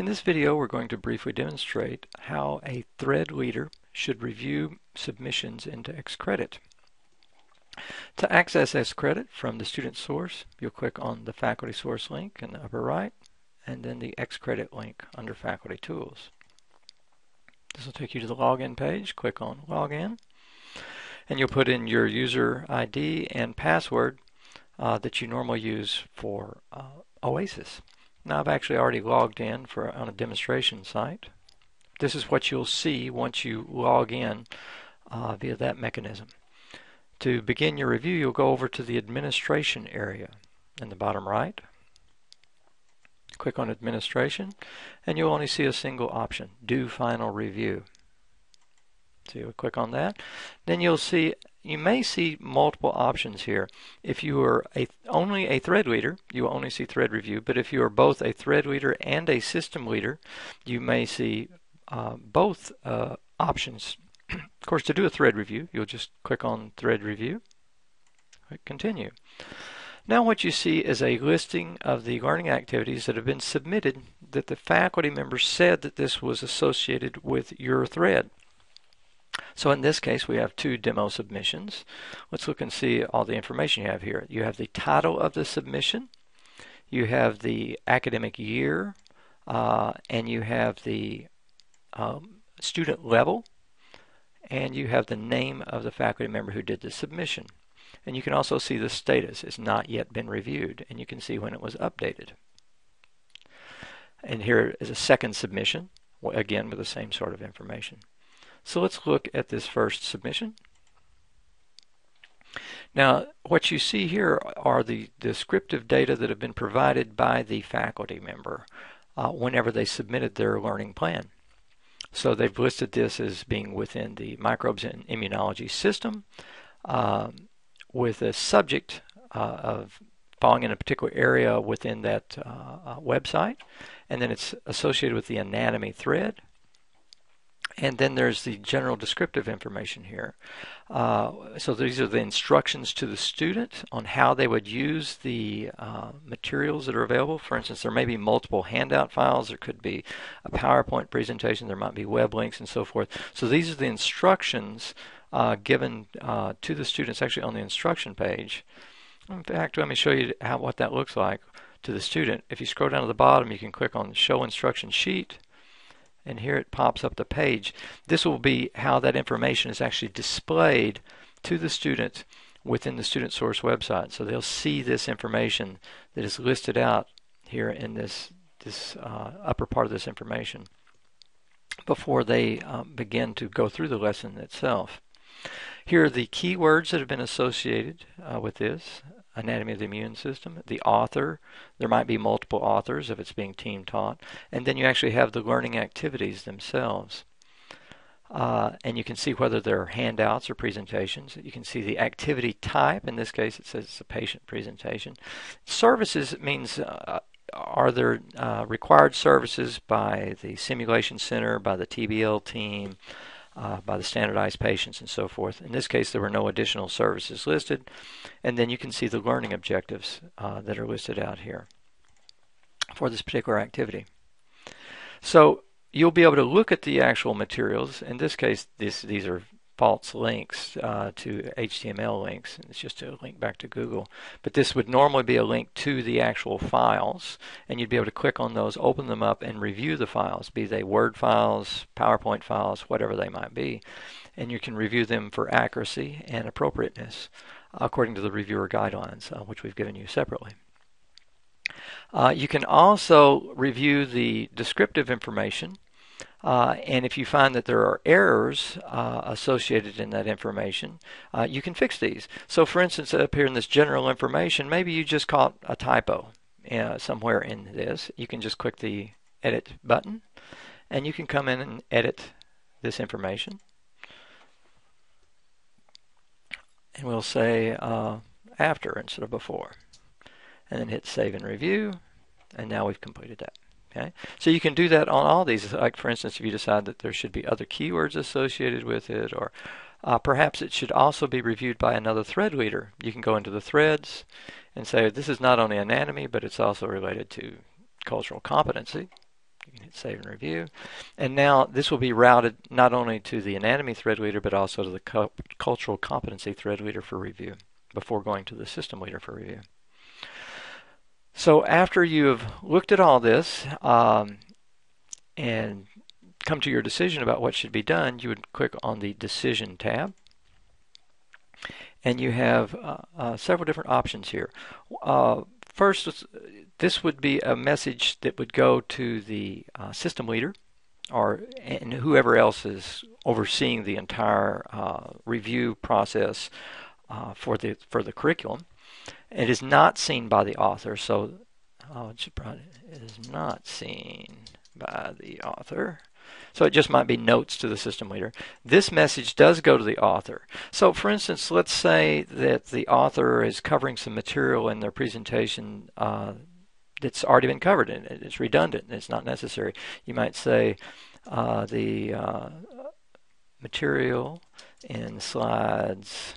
In this video, we're going to briefly demonstrate how a thread leader should review submissions into Xcredit. To access Xcredit from the student source, you'll click on the faculty source link in the upper right, and then the Xcredit link under Faculty Tools. This will take you to the login page. Click on Login, and you'll put in your user ID and password that you normally use for Oasis. Now I've actually already logged in on a demonstration site. This is what you'll see once you log in via that mechanism. To begin your review, you'll go over to the administration area in the bottom right. Click on Administration, and you'll only see a single option, Do Final Review. So you'll click on that. Then you may see multiple options here. If you are only a thread leader, you will only see thread review. But if you are both a thread leader and a system leader, you may see both options. Of course, to do a thread review, you'll just click on Thread Review, click Continue. Now what you see is a listing of the learning activities that have been submitted that the faculty members said that this was associated with your thread. So in this case, we have two demo submissions. Let's look and see all the information you have here. You have the title of the submission, you have the academic year, and you have the student level, and you have the name of the faculty member who did the submission. And you can also see the status. It's not yet been reviewed, and you can see when it was updated. And here is a second submission, again with the same sort of information. So let's look at this first submission. Now, what you see here are the descriptive data that have been provided by the faculty member whenever they submitted their learning plan. So they've listed this as being within the microbes and immunology system with a subject of falling in a particular area within that website, and then it's associated with the anatomy thread. And then there's the general descriptive information here. So these are the instructions to the student on how they would use the materials that are available. For instance, there may be multiple handout files. There could be a PowerPoint presentation. There might be web links and so forth. So these are the instructions given to the students actually on the instruction page. In fact, let me show you what that looks like to the student. If you scroll down to the bottom, you can click on Show Instruction Sheet. And here it pops up the page. This will be how that information is actually displayed to the student within the student source website. So they'll see this information that is listed out here in this upper part of this information before they begin to go through the lesson itself. Here are the keywords that have been associated with this. Anatomy of the immune system, the author, there might be multiple authors if it's being team taught, and then you actually have the learning activities themselves. And you can see whether they're handouts or presentations. You can see the activity type. In this case, it says it's a patient presentation. Services means are there required services by the simulation center, by the TBL team, by the standardized patients and so forth. In this case, there were no additional services listed. And then you can see the learning objectives that are listed out here for this particular activity. So you'll be able to look at the actual materials. In this case, these are false links to HTML links. It's just a link back to Google. But this would normally be a link to the actual files, and you'd be able to click on those, open them up, and review the files, be they Word files, PowerPoint files, whatever they might be. And you can review them for accuracy and appropriateness according to the reviewer guidelines, which we've given you separately. You can also review the descriptive information. And if you find that there are errors associated in that information, you can fix these. So for instance, up here in this general information, maybe you just caught a typo somewhere in this. You can just click the Edit button, and you can come in and edit this information. And we'll say after instead of before. And then hit Save and Review, and now we've completed that. Okay, so you can do that on all these. Like for instance, if you decide that there should be other keywords associated with it, or perhaps it should also be reviewed by another thread leader, you can go into the threads and say this is not only anatomy, but it's also related to cultural competency. You can hit Save and Review. And now this will be routed not only to the anatomy thread leader, but also to the cultural competency thread leader for review before going to the system leader for review. So after you have looked at all this and come to your decision about what should be done, you would click on the Decision tab. And you have several different options here. First, this would be a message that would go to the system leader and whoever else is overseeing the entire review process for the curriculum. It is not seen by the author, so it is not seen by the author. So it just might be notes to the system leader. This message does go to the author. So for instance, let's say that the author is covering some material in their presentation that's already been covered and it's redundant and it's not necessary. You might say the material in slides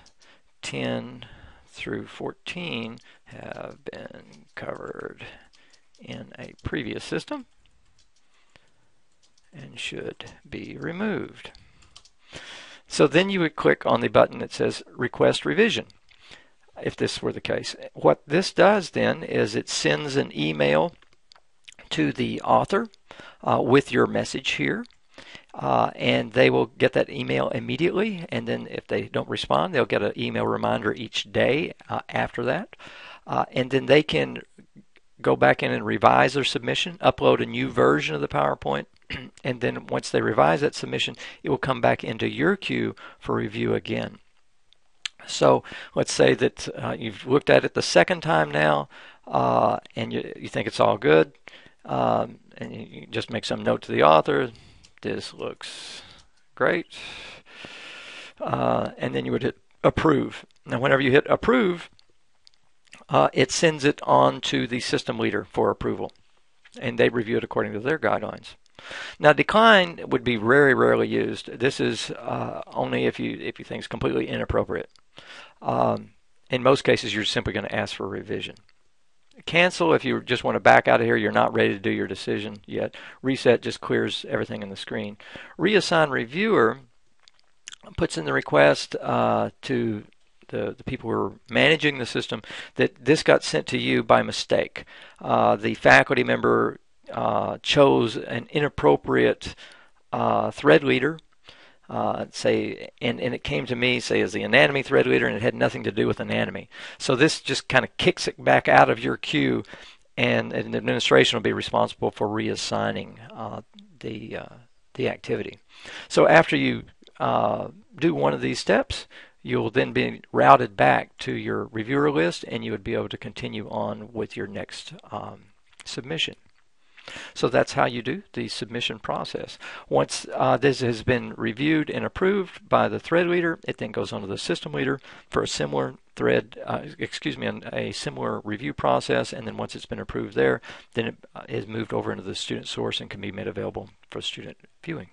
10 through 14 have been covered in a previous system and should be removed. So then you would click on the button that says Request Revision, if this were the case. What this does then is it sends an email to the author with your message here, and they will get that email immediately, and then if they don't respond, they'll get an email reminder each day after that, and then they can go back in and revise their submission, upload a new version of the PowerPoint, and then once they revise that submission, it will come back into your queue for review again. So let's say that you've looked at it the second time now, and you think it's all good, and you just make some note to the author, this looks great, and then you would hit Approve. Now whenever you hit Approve, it sends it on to the system leader for approval, and they review it according to their guidelines. Now decline would be very rarely used. This is only if you think it's completely inappropriate. In most cases, you're simply going to ask for a revision. Cancel if you just want to back out of here, you're not ready to do your decision yet. Reset just clears everything in the screen. Reassign Reviewer puts in the request to the people who are managing the system that this got sent to you by mistake. The faculty member chose an inappropriate thread leader, and it came to me, say, as the anatomy thread leader, and it had nothing to do with anatomy. So this just kind of kicks it back out of your queue, and an administration will be responsible for reassigning the activity. So after you do one of these steps, you'll then be routed back to your reviewer list, and you would be able to continue on with your next submission. So that's how you do the submission process. Once this has been reviewed and approved by the thread leader, it then goes on to the system leader for a similar a similar review process, and then once it's been approved there, then it is moved over into the student source and can be made available for student viewing.